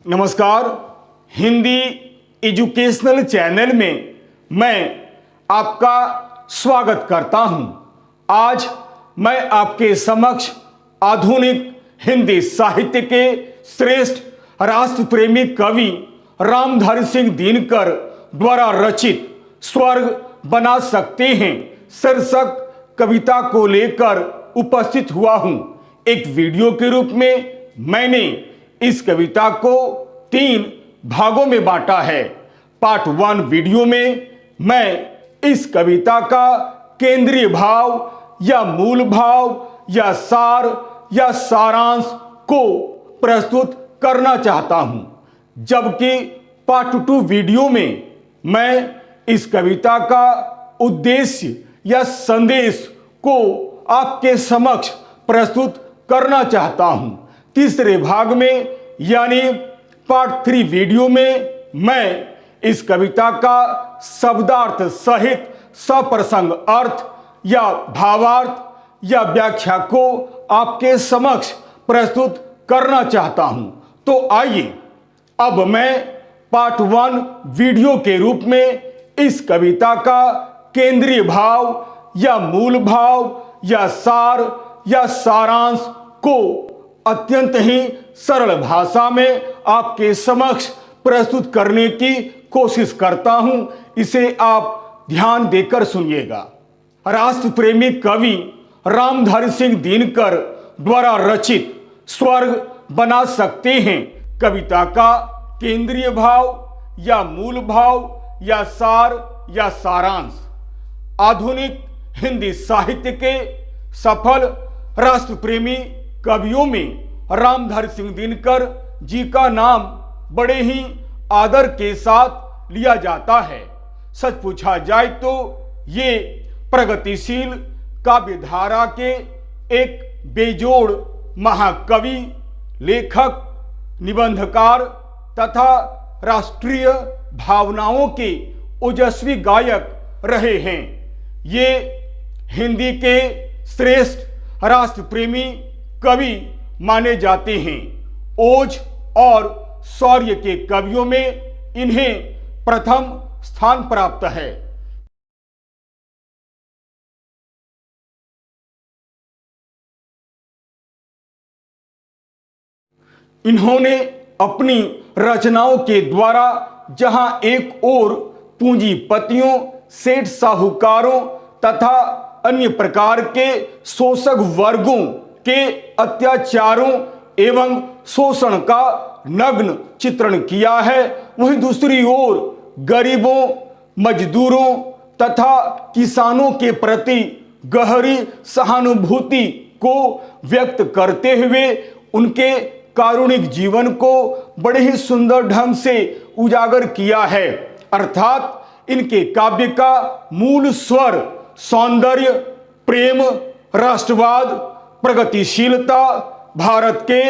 नमस्कार। Hindi educational channel में मैं आपका स्वागत करता हूं। आज मैं आपके समक्ष आधुनिक हिंदी साहित्य के श्रेष्ठ राष्ट्र प्रेमी कवि रामधारी सिंह दिनकर द्वारा रचित स्वर्ग बना सकते हैं शीर्षक कविता को लेकर उपस्थित हुआ हूं। एक वीडियो के रूप में मैंने इस कविता को 3 भागों में बांटा है। पार्ट 1 वीडियो में मैं इस कविता का केंद्रीय भाव या मूल भाव या सार या सारांश को प्रस्तुत करना चाहता हूं, जबकि पार्ट 2 वीडियो में मैं इस कविता का उद्देश्य या संदेश को आपके समक्ष प्रस्तुत करना चाहता हूं। तीसरे भाग में यानी पार्ट 3 वीडियो में मैं इस कविता का शब्दार्थ सहित सप्रसंग अर्थ या भावार्थ या व्याख्या को आपके समक्ष प्रस्तुत करना चाहता हूं। तो आइए अब मैं पार्ट 1 वीडियो के रूप में इस कविता का केंद्रीय भाव या मूल भाव या सार या सारांश को अत्यंत ही सरल भाषा में आपके समक्ष प्रस्तुत करने की कोशिश करता हूं। इसे आप ध्यान देकर सुनिएगा। राष्ट्र प्रेमी कवि रामधारी सिंह दिनकर द्वारा रचित स्वर्ग बना सकते हैं कविता का केंद्रीय भाव या मूल भाव या सार या सारांश। आधुनिक हिंदी साहित्य के सफल राष्ट्र प्रेमी कवियों में रामधारी सिंह दिनकर जी का नाम बड़े ही आदर के साथ लिया जाता है। सच पूछा जाए तो ये प्रगतिशील काव्य धारा के एक बेजोड़ महाकवि, लेखक, निबंधकार तथा राष्ट्रीय भावनाओं के ओजस्वी गायक रहे हैं। ये हिंदी के श्रेष्ठ राष्ट्र प्रेमी कवि माने जाते हैं। ओज और शौर्य के कवियों में इन्हें प्रथम स्थान प्राप्त है। इन्होंने अपनी रचनाओं के द्वारा जहां एक ओर पूंजीपतियों, सेठ साहूकारों तथा अन्य प्रकार के शोषक वर्गों के अत्याचारों एवं शोषण का नग्न चित्रण किया है, वहीं दूसरी ओर गरीबों, मजदूरों तथा किसानों के प्रति गहरी सहानुभूति को व्यक्त करते हुए उनके कारुणिक जीवन को बड़े ही सुंदर ढंग से उजागर किया है। अर्थात इनके काव्य का मूल स्वर सौंदर्य, प्रेम, राष्ट्रवाद, प्रगतिशीलता, भारत के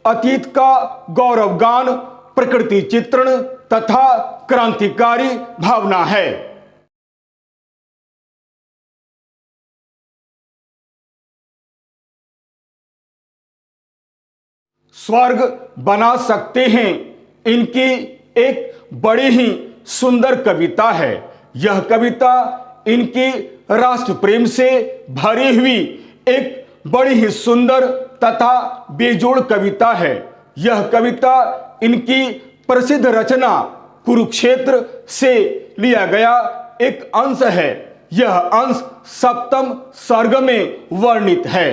अतीत का गौरवगान, प्रकृति चित्रण तथा क्रांतिकारी भावना है। स्वर्ग बना सकते हैं इनकी एक बड़ी ही सुंदर कविता है। यह कविता इनकी राष्ट्र प्रेम से भरी हुई एक बड़ी ही सुंदर तथा बेजोड़ कविता है। यह कविता इनकी प्रसिद्ध रचना कुरुक्षेत्र से लिया गया एक अंश है। यह अंश 7वें सर्ग में वर्णित है।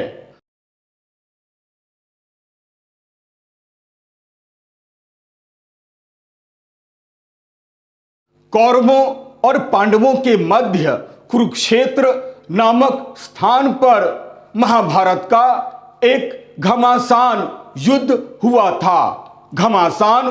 कौरवों और पांडवों के मध्य कुरुक्षेत्र नामक स्थान पर महाभारत का एक घमासान युद्ध हुआ था। घमासान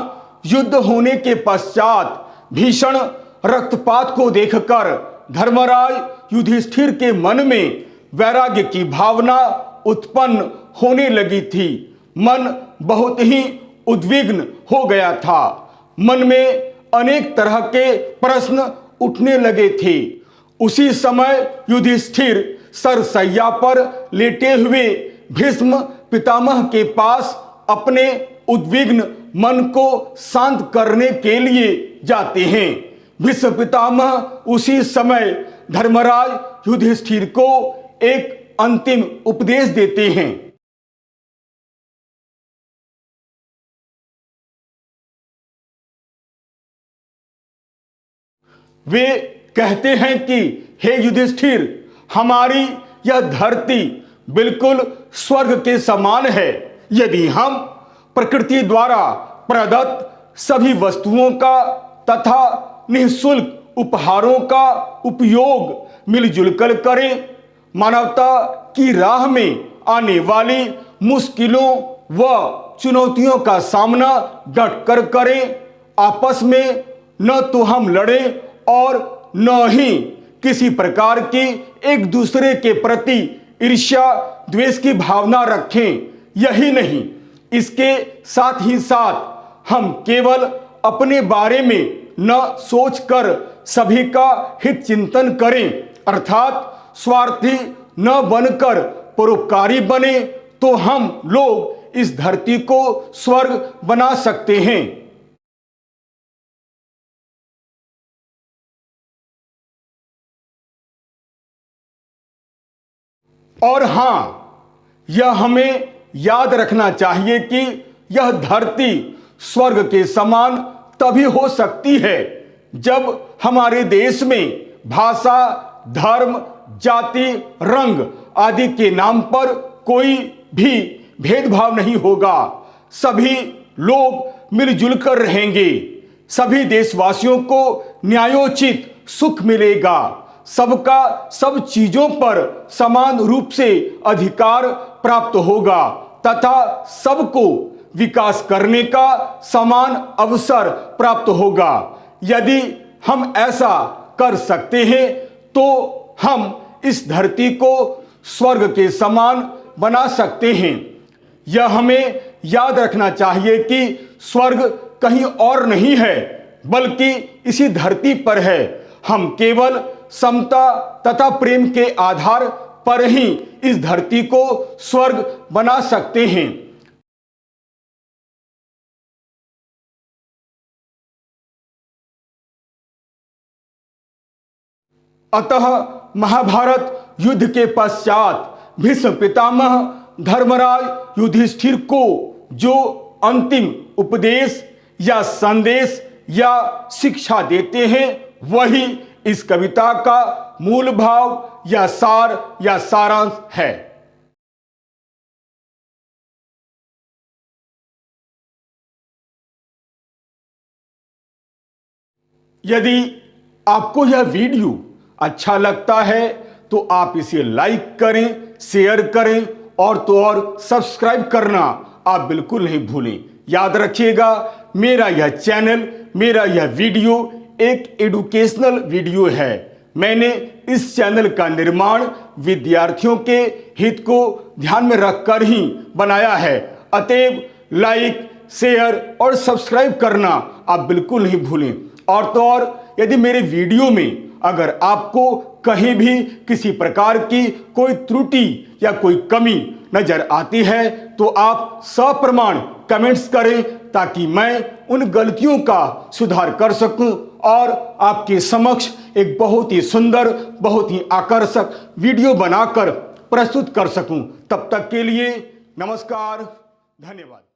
युद्ध होने के पश्चात भीषण रक्तपात को देखकर धर्मराज युधिष्ठिर के मन में वैराग्य की भावना उत्पन्न होने लगी थी। मन बहुत ही उद्विग्न हो गया था। मन में अनेक तरह के प्रश्न उठने लगे थे। उसी समय युधिष्ठिर सरसैया पर लेटे हुए भीष्म पितामह के पास अपने उद्विग्न मन को शांत करने के लिए जाते हैं। भीष्म पितामह उसी समय धर्मराज युधिष्ठिर को एक अंतिम उपदेश देते हैं। वे कहते हैं कि हे युधिष्ठिर, हमारी यह धरती बिल्कुल स्वर्ग के समान है। यदि हम प्रकृति द्वारा प्रदत्त सभी वस्तुओं का तथा निःशुल्क उपहारों का उपयोग मिलजुल कर करें, मानवता की राह में आने वाली मुश्किलों व चुनौतियों का सामना डट कर करें, आपस में न तो हम लड़ें और न ही किसी प्रकार की एक दूसरे के प्रति ईर्ष्या द्वेष की भावना रखें। यही नहीं, इसके साथ ही साथ हम केवल अपने बारे में न सोचकर सभी का हित चिंतन करें, अर्थात स्वार्थी न बनकर परोपकारी बने, तो हम लोग इस धरती को स्वर्ग बना सकते हैं। और हां, यह हमें याद रखना चाहिए कि यह धरती स्वर्ग के समान तभी हो सकती है जब हमारे देश में भाषा, धर्म, जाति, रंग आदि के नाम पर कोई भी भेदभाव नहीं होगा। सभी लोग मिलजुल कर रहेंगे। सभी देशवासियों को न्यायोचित सुख मिलेगा। सबका सब चीजों पर समान रूप से अधिकार प्राप्त होगा तथा सबको विकास करने का समान अवसर प्राप्त होगा। यदि हम ऐसा कर सकते हैं तो हम इस धरती को स्वर्ग के समान बना सकते हैं। यह हमें याद रखना चाहिए कि स्वर्ग कहीं और नहीं है, बल्कि इसी धरती पर है। हम केवल समता तथा प्रेम के आधार पर ही इस धरती को स्वर्ग बना सकते हैं। अतः महाभारत युद्ध के पश्चात भीष्म पितामह धर्मराज युधिष्ठिर को जो अंतिम उपदेश या संदेश या शिक्षा देते हैं, वही इस कविता का मूल भाव या सार या सारांश है। यदि आपको यह वीडियो अच्छा लगता है तो आप इसे लाइक करें, शेयर करें और तो और सब्सक्राइब करना आप बिल्कुल नहीं भूलें। याद रखिएगा, मेरा यह चैनल, मेरा यह वीडियो एक एजुकेशनल वीडियो है। मैंने इस चैनल का निर्माण विद्यार्थियों के हित को ध्यान में रखकर ही बनाया है। अतएव लाइक, शेयर और सब्सक्राइब करना आप बिल्कुल नहीं भूलें। और तो और यदि मेरे वीडियो में अगर आपको कहीं भी किसी प्रकार की कोई त्रुटि या कोई कमी नजर आती है तो आप सप्रमाण कमेंट्स करें, ताकि मैं उन गलतियों का सुधार कर सकूं और आपके समक्ष एक बहुत ही सुंदर, बहुत ही आकर्षक वीडियो बनाकर प्रस्तुत कर सकूं। तब तक के लिए नमस्कार, धन्यवाद।